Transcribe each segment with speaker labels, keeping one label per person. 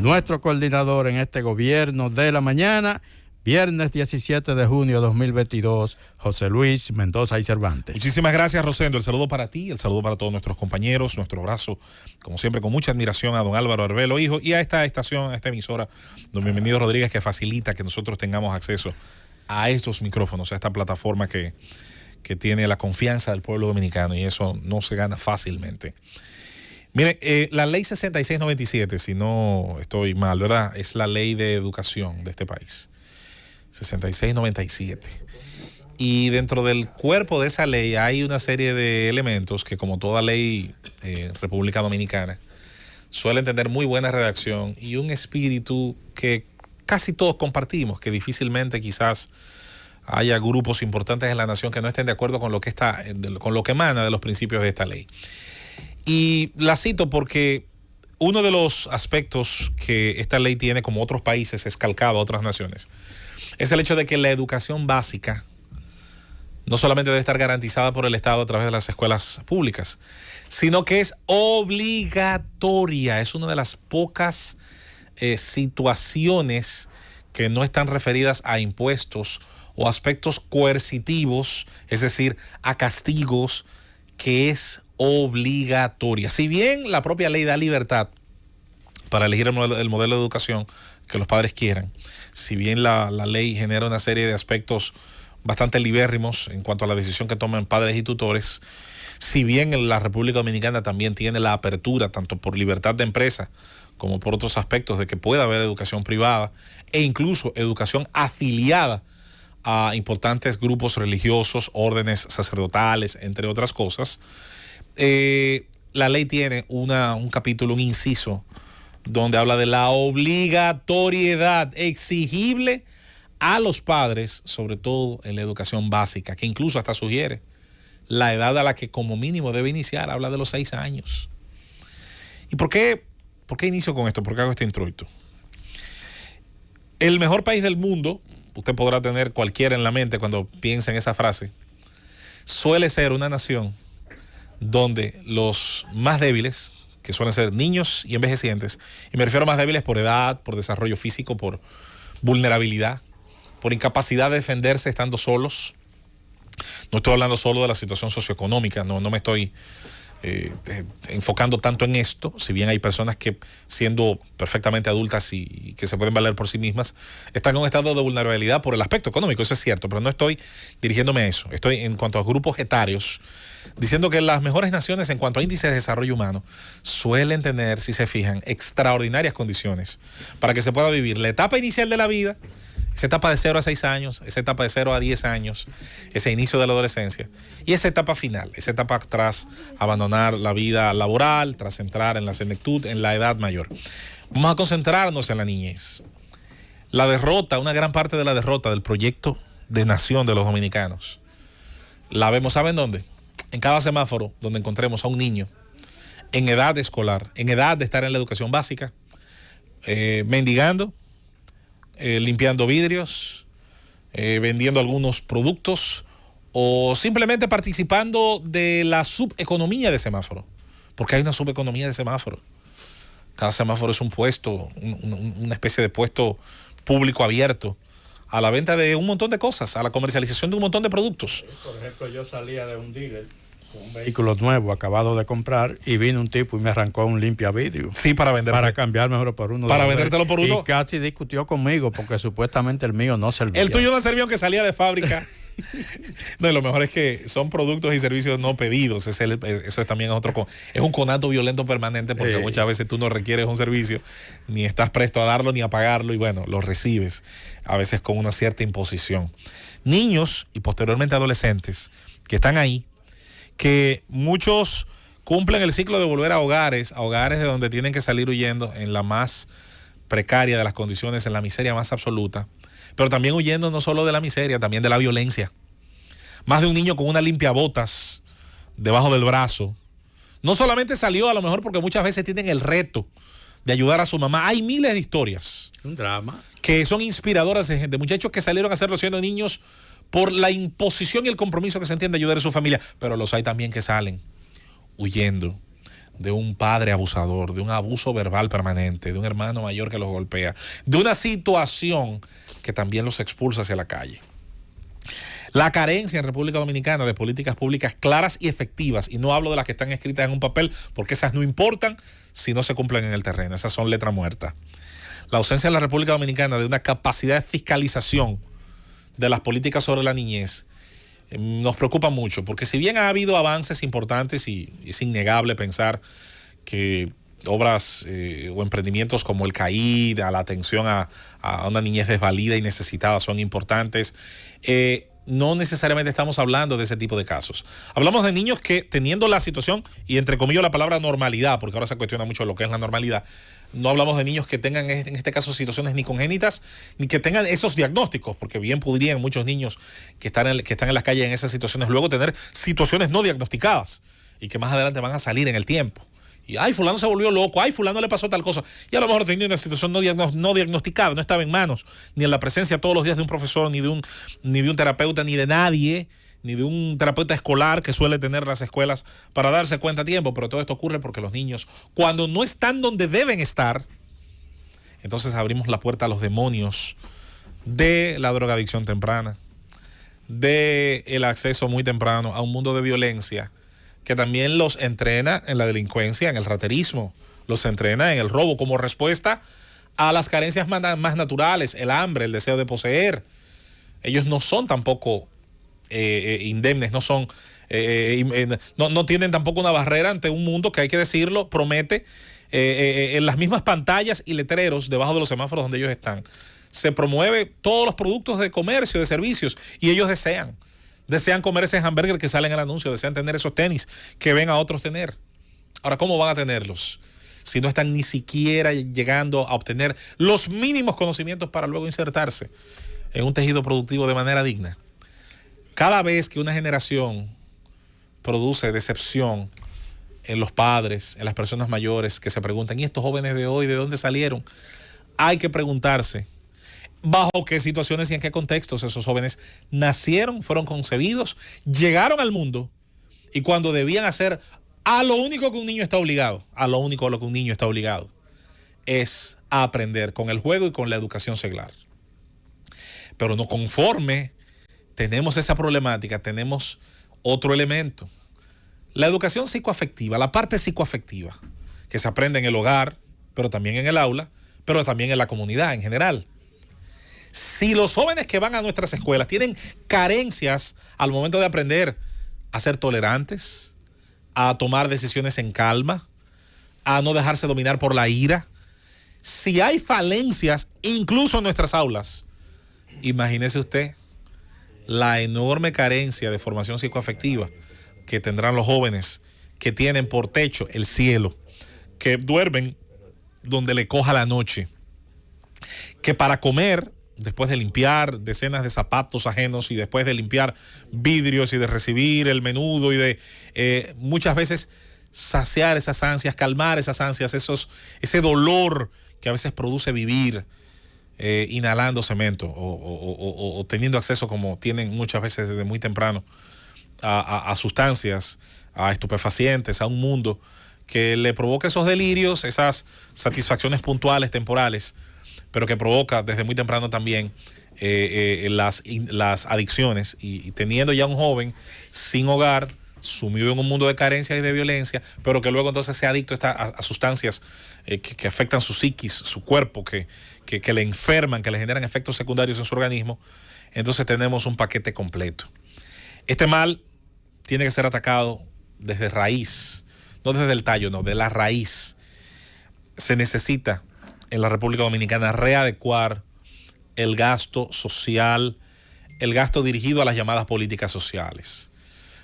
Speaker 1: nuestro coordinador en este gobierno de la mañana, viernes 17 de junio de 2022, José Luis Mendoza y Cervantes.
Speaker 2: Muchísimas gracias, Rosendo. El saludo para ti, el saludo para todos nuestros compañeros, nuestro abrazo, como siempre, con mucha admiración a don Álvaro Arbelo, hijo, y a esta estación, a esta emisora, don Bienvenido Rodríguez, que facilita que nosotros tengamos acceso a estos micrófonos, a esta plataforma que tiene la confianza del pueblo dominicano, y eso no se gana fácilmente. Mire, la ley 6697, si no estoy mal, ¿verdad? Es la ley de educación de este país. 6697. Y dentro del cuerpo de esa ley hay una serie de elementos que, como toda ley República Dominicana, suelen tener muy buena redacción y un espíritu que casi todos compartimos, que difícilmente quizás haya grupos importantes en la nación que no estén de acuerdo con lo que con lo que emana de los principios de esta ley. Y la cito porque uno de los aspectos que esta ley tiene, como otros países, es calcado a otras naciones, es el hecho de que la educación básica no solamente debe estar garantizada por el Estado a través de las escuelas públicas, sino que es obligatoria. Es una de las pocas situaciones que no están referidas a impuestos o aspectos coercitivos, es decir, a castigos, que es obligatoria. Si bien la propia ley da libertad para elegir el modelo de educación que los padres quieran, si bien la ley genera una serie de aspectos bastante libérrimos en cuanto a la decisión que toman padres y tutores, si bien la República Dominicana también tiene la apertura, tanto por libertad de empresa como por otros aspectos, de que pueda haber educación privada e incluso educación afiliada a importantes grupos religiosos, órdenes sacerdotales, entre otras cosas, la ley tiene un capítulo, un inciso, donde habla de la obligatoriedad exigible a los padres, sobre todo en la educación básica, que incluso hasta sugiere la edad a la que como mínimo debe iniciar, habla de los 6 años. ¿Y por qué inicio con esto? ¿Por qué hago este introito? El mejor país del mundo, usted podrá tener cualquiera en la mente cuando piensa en esa frase, suele ser una nación donde los más débiles, que suelen ser niños y envejecientes, y me refiero a más débiles por edad, por desarrollo físico, por vulnerabilidad, por incapacidad de defenderse estando solos. No estoy hablando solo de la situación socioeconómica, no me estoy enfocando tanto en esto, si bien hay personas que, siendo perfectamente adultas y que se pueden valer por sí mismas, están en un estado de vulnerabilidad por el aspecto económico, eso es cierto, pero no estoy dirigiéndome a eso. Estoy, en cuanto a grupos etarios, diciendo que las mejores naciones en cuanto a índices de desarrollo humano suelen tener, si se fijan, extraordinarias condiciones para que se pueda vivir la etapa inicial de la vida, esa etapa de 0 a 6 años, esa etapa de 0 a 10 años, ese inicio de la adolescencia, y esa etapa final, esa etapa tras abandonar la vida laboral, tras entrar en la senectud, en la edad mayor. Vamos a concentrarnos en la niñez. La derrota, una gran parte de la derrota del proyecto de nación de los dominicanos, la vemos, ¿saben dónde? En cada semáforo donde encontremos a un niño en edad escolar, en edad de estar en la educación básica, mendigando, limpiando vidrios, vendiendo algunos productos o simplemente participando de la subeconomía de semáforo, porque hay una subeconomía de semáforo. Cada semáforo es un puesto, una especie de puesto público abierto a la venta de un montón de cosas, a la comercialización de un montón de productos.
Speaker 1: Por ejemplo, yo salía de un dealer con un vehículo nuevo acabado de comprar y vino un tipo y me arrancó un limpia vidrio.
Speaker 2: Sí, para vender.
Speaker 1: Para cambiármelo por uno.
Speaker 2: Para vendértelo por uno.
Speaker 1: Y casi discutió conmigo porque supuestamente el mío no servía.
Speaker 2: El tuyo no servía aunque salía de fábrica. No, y lo mejor es que son productos y servicios no pedidos. Eso es también es un conato violento permanente, porque muchas veces tú no requieres un servicio, ni estás presto a darlo ni a pagarlo, y bueno, lo recibes a veces con una cierta imposición. Niños y posteriormente adolescentes que están ahí, que muchos cumplen el ciclo de volver a hogares de donde tienen que salir huyendo en la más precaria de las condiciones, en la miseria más absoluta, pero también huyendo no solo de la miseria, también de la violencia. Más de un niño con una limpiabotas debajo del brazo no solamente salió a lo mejor porque muchas veces tienen el reto de ayudar a su mamá. Hay miles de historias,
Speaker 1: un drama,
Speaker 2: que son inspiradoras de muchachos que salieron a hacerlo siendo niños por la imposición y el compromiso que se entiende de ayudar a su familia, pero los hay también que salen huyendo de un padre abusador, de un abuso verbal permanente, de un hermano mayor que los golpea, de una situación que también los expulsa hacia la calle. La carencia en República Dominicana de políticas públicas claras y efectivas, y no hablo de las que están escritas en un papel, porque esas no importan si no se cumplen en el terreno, esas son letra muerta. La ausencia en la República Dominicana de una capacidad de fiscalización de las políticas sobre la niñez nos preocupa mucho, porque si bien ha habido avances importantes y es innegable pensar que obras o emprendimientos como el CAID, a la atención a una niñez desvalida y necesitada son importantes, no necesariamente estamos hablando de ese tipo de casos. Hablamos de niños que, teniendo la situación, y entre comillas la palabra normalidad, porque ahora se cuestiona mucho lo que es la normalidad, no hablamos de niños que tengan en este caso situaciones ni congénitas, ni que tengan esos diagnósticos, porque bien podrían muchos niños que están en las calles en esas situaciones luego tener situaciones no diagnosticadas y que más adelante van a salir en el tiempo. Y ay, fulano se volvió loco, ay, fulano le pasó tal cosa. Y a lo mejor tenía una situación no diagnosticada, no estaba en manos, ni en la presencia todos los días de un profesor, ni de un terapeuta, ni de nadie, ni de un terapeuta escolar que suele tener las escuelas para darse cuenta a tiempo. Pero todo esto ocurre porque los niños, cuando no están donde deben estar, entonces abrimos la puerta a los demonios de la drogadicción temprana, de el acceso muy temprano a un mundo de violencia que también los entrena en la delincuencia, en el raterismo, los entrena en el robo como respuesta a las carencias más naturales, el hambre, el deseo de poseer. Ellos no son tampoco indemnes, no tienen tampoco una barrera ante un mundo que, hay que decirlo, promete en las mismas pantallas y letreros debajo de los semáforos donde ellos están. Se promueve todos los productos de comercio, de servicios, y ellos desean comer ese hamburger que sale en el anuncio, desean tener esos tenis que ven a otros tener. Ahora, ¿cómo van a tenerlos si no están ni siquiera llegando a obtener los mínimos conocimientos para luego insertarse en un tejido productivo de manera digna? Cada vez que una generación produce decepción en los padres, en las personas mayores que se preguntan, ¿y estos jóvenes de hoy de dónde salieron? Hay que preguntarse bajo qué situaciones y en qué contextos esos jóvenes nacieron, fueron concebidos, llegaron al mundo, y cuando debían hacer a lo único que un niño está obligado, es a aprender con el juego y con la educación seglar. Pero no conforme tenemos esa problemática, tenemos otro elemento. La educación psicoafectiva, la parte psicoafectiva, que se aprende en el hogar, pero también en el aula, pero también en la comunidad en general. Si los jóvenes que van a nuestras escuelas tienen carencias al momento de aprender a ser tolerantes, a tomar decisiones en calma, a no dejarse dominar por la ira, si hay falencias incluso en nuestras aulas, imagínese usted la enorme carencia de formación psicoafectiva que tendrán los jóvenes que tienen por techo el cielo, que duermen donde le coja la noche, que para comer, después de limpiar decenas de zapatos ajenos y después de limpiar vidrios y de recibir el menudo y de muchas veces saciar esas ansias, calmar esas ansias, ese dolor que a veces produce vivir inhalando cemento o teniendo acceso, como tienen muchas veces desde muy temprano, a sustancias, a estupefacientes, a un mundo que le provoca esos delirios, esas satisfacciones puntuales, temporales, pero que provoca desde muy temprano también las adicciones, y teniendo ya un joven sin hogar, sumido en un mundo de carencia y de violencia, pero que luego entonces sea adicto a sustancias que afectan su psiquis, su cuerpo, que le enferman, que le generan efectos secundarios en su organismo, entonces tenemos un paquete completo. Este mal tiene que ser atacado desde raíz, no desde el tallo, no, de la raíz. Se necesita en la República Dominicana readecuar el gasto social, el gasto dirigido a las llamadas políticas sociales.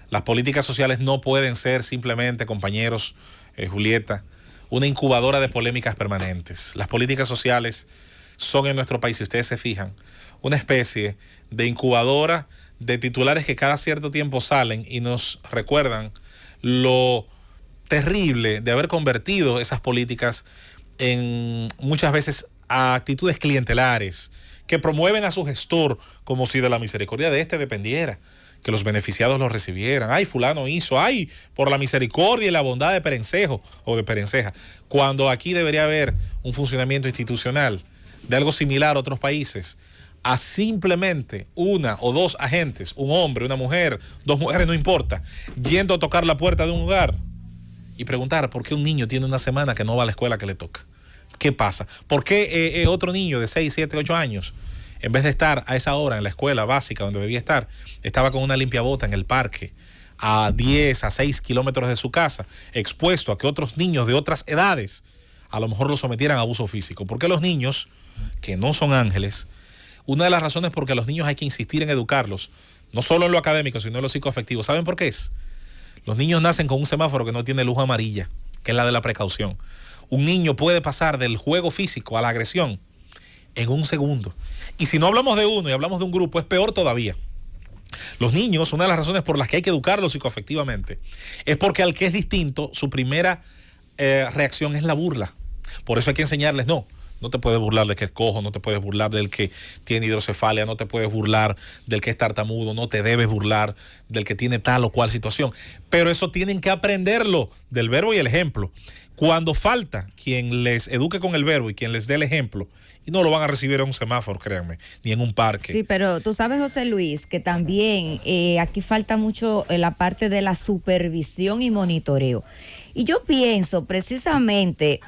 Speaker 2: Las políticas sociales no pueden ser simplemente, compañeros, Julieta, una incubadora de polémicas permanentes. Las políticas sociales son en nuestro país, si ustedes se fijan, una especie de incubadora de titulares que cada cierto tiempo salen y nos recuerdan lo terrible de haber convertido esas políticas en muchas veces a actitudes clientelares que promueven a su gestor como si de la misericordia de este dependiera, que los beneficiados los recibieran. Ay, fulano hizo, ay, por la misericordia y la bondad de Perencejo o de Perenceja. Cuando aquí debería haber un funcionamiento institucional de algo similar a otros países, a simplemente una o dos agentes, un hombre, una mujer, dos mujeres, no importa, yendo a tocar la puerta de un hogar y preguntar por qué un niño tiene una semana que no va a la escuela que le toca. ¿Qué pasa? ¿Por qué otro niño de 6, 7, 8 años, en vez de estar a esa hora en la escuela básica donde debía estar, estaba con una limpiabota en el parque a 10, a 6 kilómetros de su casa, expuesto a que otros niños de otras edades a lo mejor lo sometieran a abuso físico? Porque los niños, que no son ángeles, una de las razones por que a los niños hay que insistir en educarlos, no solo en lo académico, sino en lo psicoafectivo, ¿saben por qué es? Los niños nacen con un semáforo que no tiene luz amarilla, que es la de la precaución. Un niño puede pasar del juego físico a la agresión en un segundo. Y si no hablamos de uno y hablamos de un grupo, es peor todavía. Los niños, una de las razones por las que hay que educarlos psicoafectivamente, es porque al que es distinto, su primera reacción es la burla. Por eso hay que enseñarles, no te puedes burlar del que es cojo, no te puedes burlar del que tiene hidrocefalia, no te puedes burlar del que es tartamudo, no te debes burlar del que tiene tal o cual situación. Pero eso tienen que aprenderlo del verbo y el ejemplo. Cuando falta quien les eduque con el verbo y quien les dé el ejemplo, y no lo van a recibir en un semáforo, créanme, ni en un parque.
Speaker 3: Sí, pero tú sabes, José Luis, que también aquí falta mucho la parte de la supervisión y monitoreo. Y yo pienso precisamente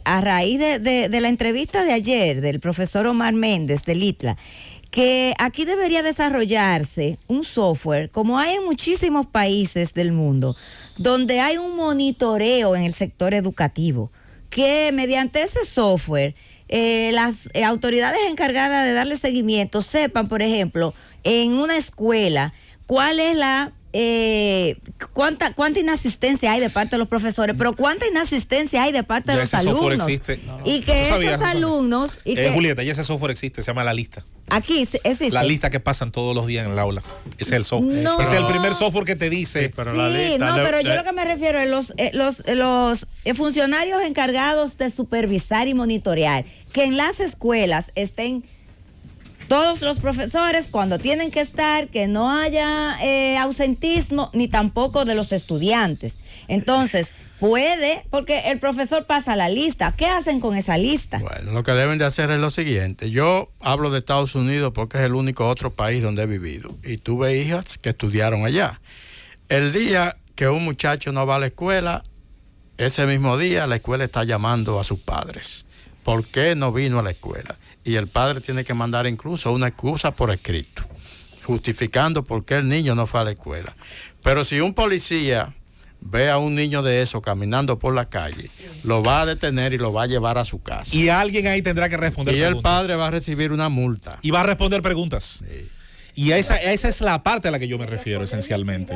Speaker 3: a raíz de la entrevista de ayer del profesor Omar Méndez del ITLA, que aquí debería desarrollarse un software, como hay en muchísimos países del mundo, donde hay un monitoreo en el sector educativo, que mediante ese software las autoridades encargadas de darle seguimiento sepan, por ejemplo, en una escuela, cuál es la cuánta inasistencia hay de parte de los profesores, pero cuánta inasistencia hay de parte de los alumnos.
Speaker 2: Existe.
Speaker 3: Y que
Speaker 2: esos
Speaker 3: alumnos...
Speaker 2: Julieta, ya ese software existe, se llama La Lista.
Speaker 3: Aquí existe.
Speaker 2: La lista que pasan todos los días en el aula. Ese es el software.
Speaker 3: No.
Speaker 2: Ese es el primer software que te dice.
Speaker 1: Sí, pero la lista,
Speaker 3: pero yo lo que me refiero es los funcionarios encargados de supervisar y monitorear, que en las escuelas estén todos los profesores cuando tienen que estar, que no haya ausentismo, ni tampoco de los estudiantes. Entonces, porque el profesor pasa la lista. ¿Qué hacen con esa lista?
Speaker 1: Bueno, lo que deben de hacer es lo siguiente. Yo hablo de Estados Unidos porque es el único otro país donde he vivido. Y tuve hijas que estudiaron allá. El día que un muchacho no va a la escuela, ese mismo día la escuela está llamando a sus padres. ¿Por qué no vino a la escuela? Y el padre tiene que mandar incluso una excusa por escrito, justificando por qué el niño no fue a la escuela. Pero si un policía ve a un niño de eso caminando por la calle, lo va a detener y lo va a llevar a su casa.
Speaker 2: Y alguien ahí tendrá que responder preguntas.
Speaker 1: Y el padre va a recibir una multa.
Speaker 2: Y va a responder preguntas.
Speaker 1: Sí.
Speaker 2: Y esa es la parte a la que yo me refiero esencialmente.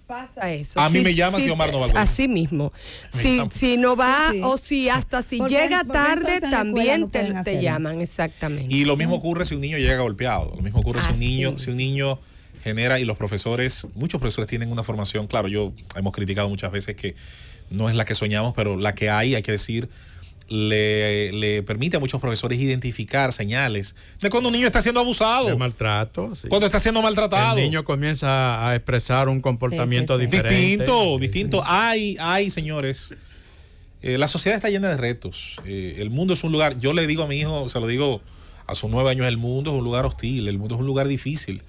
Speaker 4: Pasa eso.
Speaker 2: A mí me llama si Omar no va al colegio.
Speaker 4: Así mismo. Si no va, sí. O si hasta si porque llega tarde, también te llaman, exactamente.
Speaker 2: Y lo mismo ocurre si un niño llega golpeado. Lo mismo ocurre si un niño genera, y los profesores, muchos profesores tienen una formación, claro, hemos criticado muchas veces que no es la que soñamos, pero la que hay que decir, le permite a muchos profesores identificar señales de cuando un niño está siendo abusado.
Speaker 1: De maltrato, sí.
Speaker 2: Cuando está siendo maltratado.
Speaker 1: El niño comienza a expresar un comportamiento diferente.
Speaker 2: Distinto. Hay, señores, la sociedad está llena de retos. El mundo es un lugar, yo le digo a mi hijo, se lo digo a sus 9 años, el mundo es un lugar hostil, el mundo es un lugar difícil.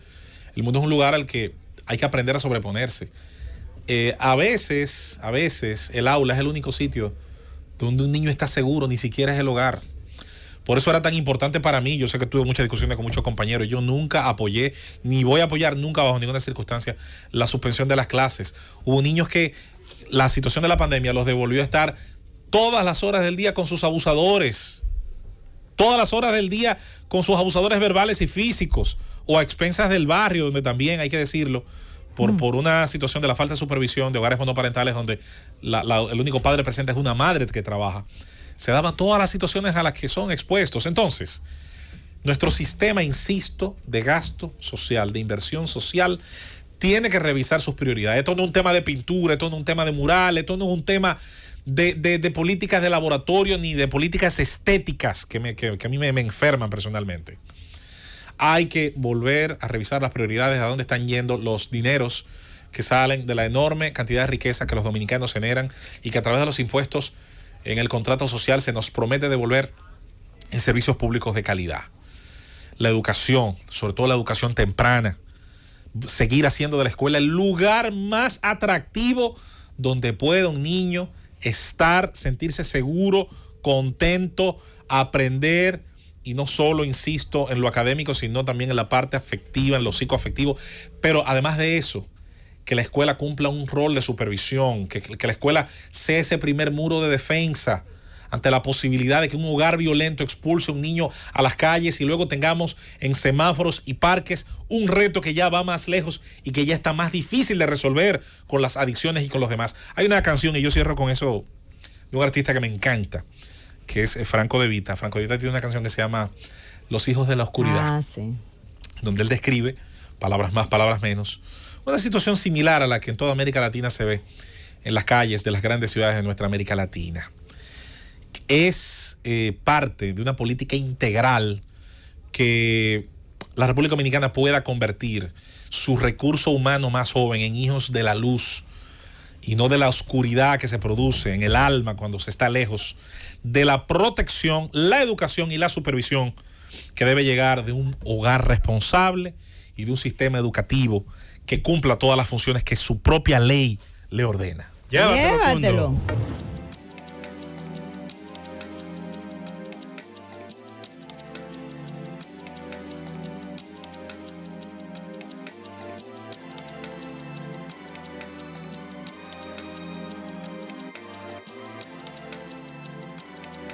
Speaker 2: El mundo es un lugar al que hay que aprender a sobreponerse. A veces el aula es el único sitio donde un niño está seguro, ni siquiera es el hogar. Por eso era tan importante para mí. Yo sé que tuve muchas discusiones con muchos compañeros. Yo nunca apoyé, ni voy a apoyar nunca bajo ninguna circunstancia, la suspensión de las clases. Hubo niños que la situación de la pandemia los devolvió a estar todas las horas del día con sus abusadores. Todas las horas del día con sus abusadores verbales y físicos, o a expensas del barrio, donde también, hay que decirlo, por una situación de la falta de supervisión de hogares monoparentales donde el único padre presente es una madre que trabaja, se daban todas las situaciones a las que son expuestos. Entonces, nuestro sistema, insisto, de gasto social, de inversión social, tiene que revisar sus prioridades. Esto no es un tema de pintura, esto no es un tema de murales, esto no es un tema de políticas de laboratorio ni de políticas estéticas que a mí me enferman personalmente. Hay que volver a revisar las prioridades, a dónde están yendo los dineros que salen de la enorme cantidad de riqueza que los dominicanos generan y que a través de los impuestos en el contrato social se nos promete devolver en servicios públicos de calidad. La educación, sobre todo la educación temprana, seguir haciendo de la escuela el lugar más atractivo donde pueda un niño estar, sentirse seguro, contento, aprender, y no solo, insisto, en lo académico, sino también en la parte afectiva, en lo psicoafectivo, pero además de eso, que la escuela cumpla un rol de supervisión, que la escuela sea ese primer muro de defensa ante la posibilidad de que un hogar violento expulse a un niño a las calles y luego tengamos en semáforos y parques un reto que ya va más lejos y que ya está más difícil de resolver con las adicciones y con los demás. Hay una canción, y yo cierro con eso, de un artista que me encanta, que es Franco De Vita. Franco De Vita tiene una canción que se llama Los hijos de la oscuridad,
Speaker 3: sí,
Speaker 2: donde él describe, palabras más, palabras menos, una situación similar a la que en toda América Latina se ve en las calles de las grandes ciudades de nuestra América Latina. Es parte de una política integral que la República Dominicana pueda convertir su recurso humano más joven en hijos de la luz y no de la oscuridad que se produce en el alma cuando se está lejos de la protección, la educación y la supervisión que debe llegar de un hogar responsable y de un sistema educativo que cumpla todas las funciones que su propia ley le ordena.
Speaker 3: Llévatelo.